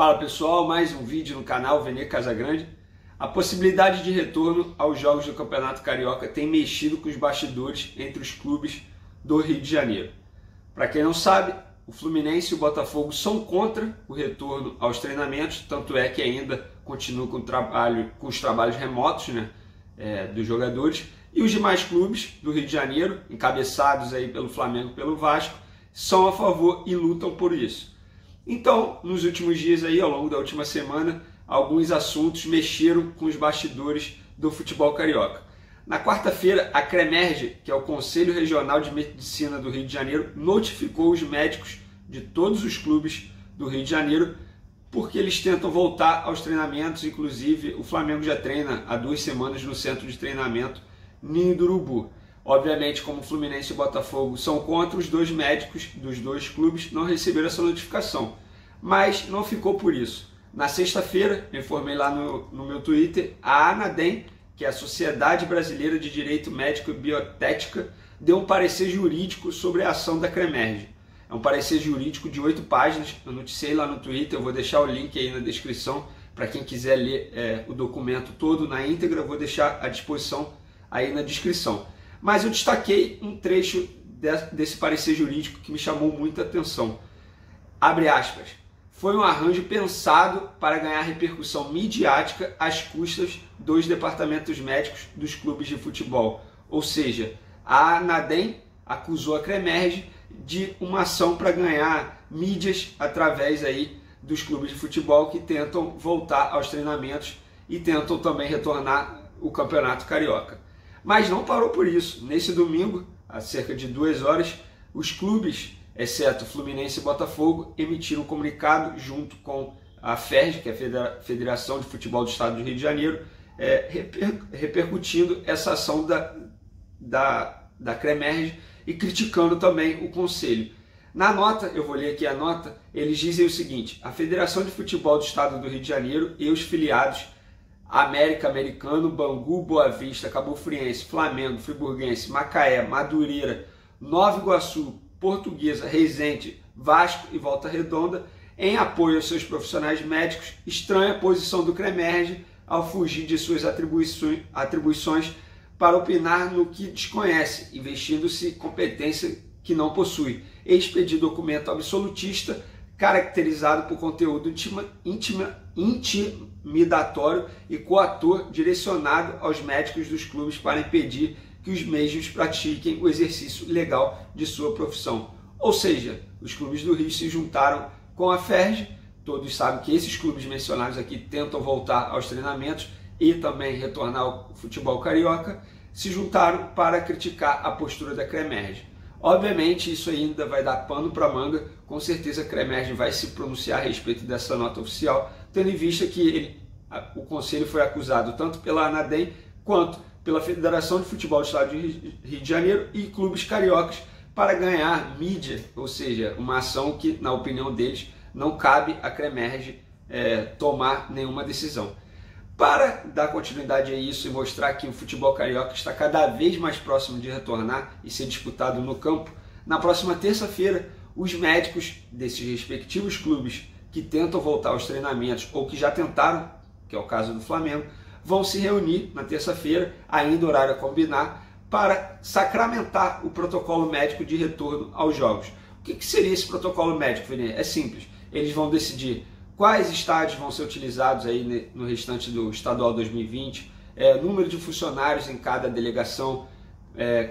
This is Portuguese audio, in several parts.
Fala pessoal, mais um vídeo no canal Vene Casagrande. A possibilidade de retorno aos jogos do Campeonato Carioca tem mexido com os bastidores entre os clubes do Rio de Janeiro. Para quem não sabe, o Fluminense e o Botafogo são contra o retorno aos treinamentos, tanto é que ainda continuam com os trabalhos remotos, dos jogadores. E os demais clubes do Rio de Janeiro, encabeçados aí pelo Flamengo e pelo Vasco, são a favor e lutam por isso. Então, nos últimos dias, aí, ao longo da última semana, alguns assuntos mexeram com os bastidores do futebol carioca. Na quarta-feira, a CREMERGE, que é o Conselho Regional de Medicina do Rio de Janeiro, notificou os médicos de todos os clubes do Rio de Janeiro porque eles tentam voltar aos treinamentos. Inclusive, o Flamengo já treina há 2 semanas no centro de treinamento Ninho do Urubu. Obviamente, como o Fluminense e o Botafogo são contra, os dois médicos dos dois clubes não receberam essa notificação. Mas não ficou por isso. Na sexta-feira, eu informei lá no meu Twitter, a ANADEM, que é a Sociedade Brasileira de Direito Médico e Biotética, deu um parecer jurídico sobre a ação da CREMERGE. É um parecer jurídico de 8 páginas, eu noticiei lá no Twitter, eu vou deixar o link aí na descrição, para quem quiser ler o documento todo na íntegra, eu vou deixar à disposição aí na descrição. Mas eu destaquei um trecho desse parecer jurídico que me chamou muita atenção. Abre aspas. Foi um arranjo pensado para ganhar repercussão midiática às custas dos departamentos médicos dos clubes de futebol. Ou seja, a ANADEM acusou a CREMERGE de uma ação para ganhar mídias através aí dos clubes de futebol que tentam voltar aos treinamentos e tentam também retornar o Campeonato Carioca. Mas não parou por isso. Nesse domingo, há cerca de 2 horas, os clubes, exceto Fluminense e Botafogo, emitiram um comunicado junto com a FERJ, que é a Federação de Futebol do Estado do Rio de Janeiro, repercutindo essa ação da CREMERGE e criticando também o Conselho. Na nota, eu vou ler aqui a nota, eles dizem o seguinte: a Federação de Futebol do Estado do Rio de Janeiro e os filiados América, Americano, Bangu, Boa Vista, Cabo Friense, Flamengo, Friburguense, Macaé, Madureira, Nova Iguaçu, Portuguesa, Resende, Vasco e Volta Redonda, em apoio aos seus profissionais médicos, estranha a posição do CREMERGE ao fugir de suas atribuições para opinar no que desconhece, investindo-se competência que não possui. Expedir documento absolutista caracterizado por conteúdo intimidatório e coator direcionado aos médicos dos clubes para impedir que os mesmos pratiquem o exercício legal de sua profissão. Ou seja, os clubes do Rio se juntaram com a FERJ. Todos sabem que esses clubes mencionados aqui tentam voltar aos treinamentos e também retornar ao futebol carioca, se juntaram para criticar a postura da CREMERGE. Obviamente, isso ainda vai dar pano para manga. Com certeza a CREMERGE vai se pronunciar a respeito dessa nota oficial, tendo em vista que o Conselho foi acusado tanto pela ANADEM quanto pela Federação de Futebol do Estado do Rio de Janeiro e clubes cariocas para ganhar mídia, ou seja, uma ação que, na opinião deles, não cabe à CREMERGE tomar nenhuma decisão. Para dar continuidade a isso e mostrar que o futebol carioca está cada vez mais próximo de retornar e ser disputado no campo, na próxima terça-feira, os médicos desses respectivos clubes que tentam voltar aos treinamentos ou que já tentaram, que é o caso do Flamengo, vão se reunir na terça-feira, ainda horário a combinar, para sacramentar o protocolo médico de retorno aos jogos. O que seria esse protocolo médico, Vini? É simples. Eles vão decidir quais estádios vão ser utilizados aí no restante do Estadual 2020, número de funcionários em cada delegação,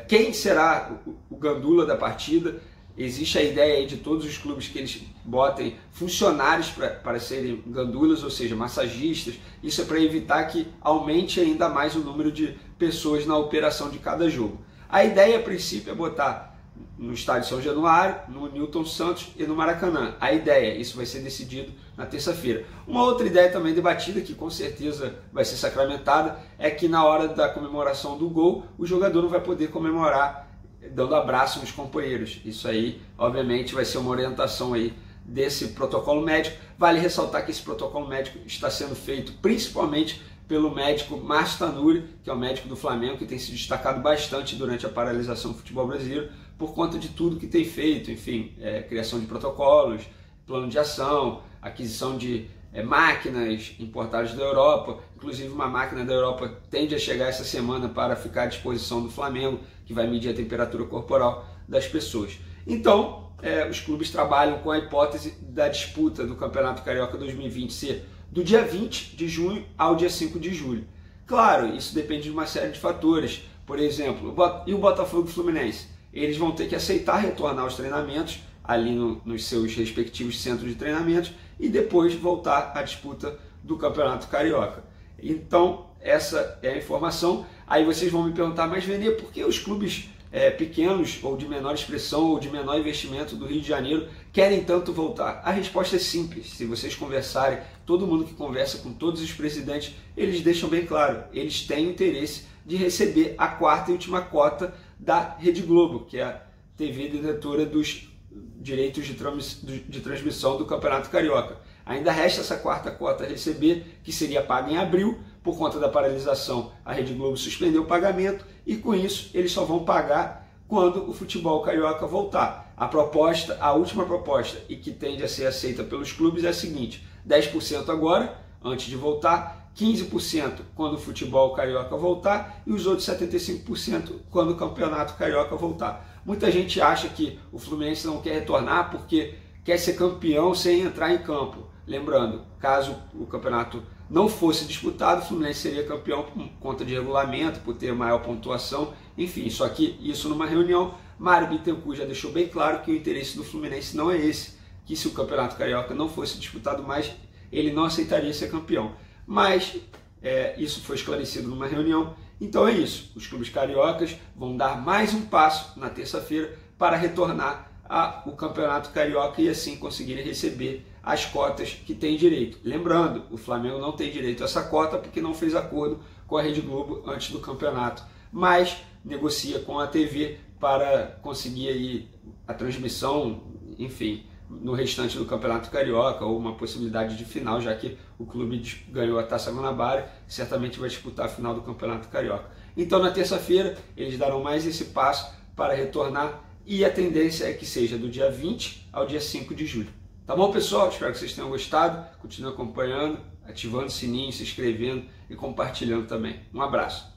quem será o gandula da partida. Existe a ideia aí de todos os clubes que eles botem funcionários para serem gandulas, ou seja, massagistas. Isso é para evitar que aumente ainda mais o número de pessoas na operação de cada jogo. A ideia, a princípio, é botar no estádio São Januário, no Newton Santos e no Maracanã. A ideia, isso vai ser decidido na terça-feira. Uma outra ideia também debatida, que com certeza vai ser sacramentada, é que na hora da comemoração do gol, o jogador não vai poder comemorar dando abraço nos companheiros. Isso aí, obviamente, vai ser uma orientação aí desse protocolo médico. Vale ressaltar que esse protocolo médico está sendo feito principalmente pelo médico Márcio Tanuri, que é o médico do Flamengo, que tem se destacado bastante durante a paralisação do futebol brasileiro, por conta de tudo que tem feito, enfim, criação de protocolos, plano de ação, aquisição de máquinas importadas da Europa, inclusive uma máquina da Europa tende a chegar essa semana para ficar à disposição do Flamengo, que vai medir a temperatura corporal das pessoas. Então, os clubes trabalham com a hipótese da disputa do Campeonato Carioca 2020 ser do dia 20 de junho ao dia 5 de julho. Claro, isso depende de uma série de fatores. Por exemplo, e o Botafogo e o Fluminense? Eles vão ter que aceitar retornar aos treinamentos ali nos seus respectivos centros de treinamentos e depois voltar à disputa do Campeonato Carioca. Então, essa é a informação. Aí vocês vão me perguntar, mas Vene, por que os clubes pequenos ou de menor expressão ou de menor investimento do Rio de Janeiro querem tanto voltar? A resposta é simples. Se vocês conversarem, todo mundo que conversa com todos os presidentes, eles deixam bem claro, eles têm interesse de receber a quarta e última cota da Rede Globo, que é a TV detentora dos direitos de transmissão do Campeonato Carioca. Ainda resta essa quarta cota a receber, que seria paga em abril. Por conta da paralisação, a Rede Globo suspendeu o pagamento e com isso eles só vão pagar quando o futebol carioca voltar. A última proposta, e que tende a ser aceita pelos clubes, é a seguinte: 10% agora, antes de voltar, 15% quando o futebol carioca voltar e os outros 75% quando o Campeonato Carioca voltar. Muita gente acha que o Fluminense não quer retornar porque quer ser campeão sem entrar em campo. Lembrando, caso o campeonato não fosse disputado, o Fluminense seria campeão por conta de regulamento, por ter maior pontuação, enfim, só que isso numa reunião, Mário Bittencourt já deixou bem claro que o interesse do Fluminense não é esse, que se o Campeonato Carioca não fosse disputado mais, ele não aceitaria ser campeão. Mas isso foi esclarecido numa reunião, então é isso, os clubes cariocas vão dar mais um passo na terça-feira para retornar ao Campeonato Carioca e assim conseguirem receber as cotas que tem direito. Lembrando, o Flamengo não tem direito a essa cota porque não fez acordo com a Rede Globo antes do campeonato, mas negocia com a TV para conseguir aí a transmissão, enfim, no restante do Campeonato Carioca, ou uma possibilidade de final, já que o clube ganhou a Taça Guanabara, certamente vai disputar a final do Campeonato Carioca. Então, na terça-feira, eles darão mais esse passo para retornar e a tendência é que seja do dia 20 ao dia 5 de julho. Tá bom, pessoal? Espero que vocês tenham gostado. Continue acompanhando, ativando o sininho, se inscrevendo e compartilhando também. Um abraço.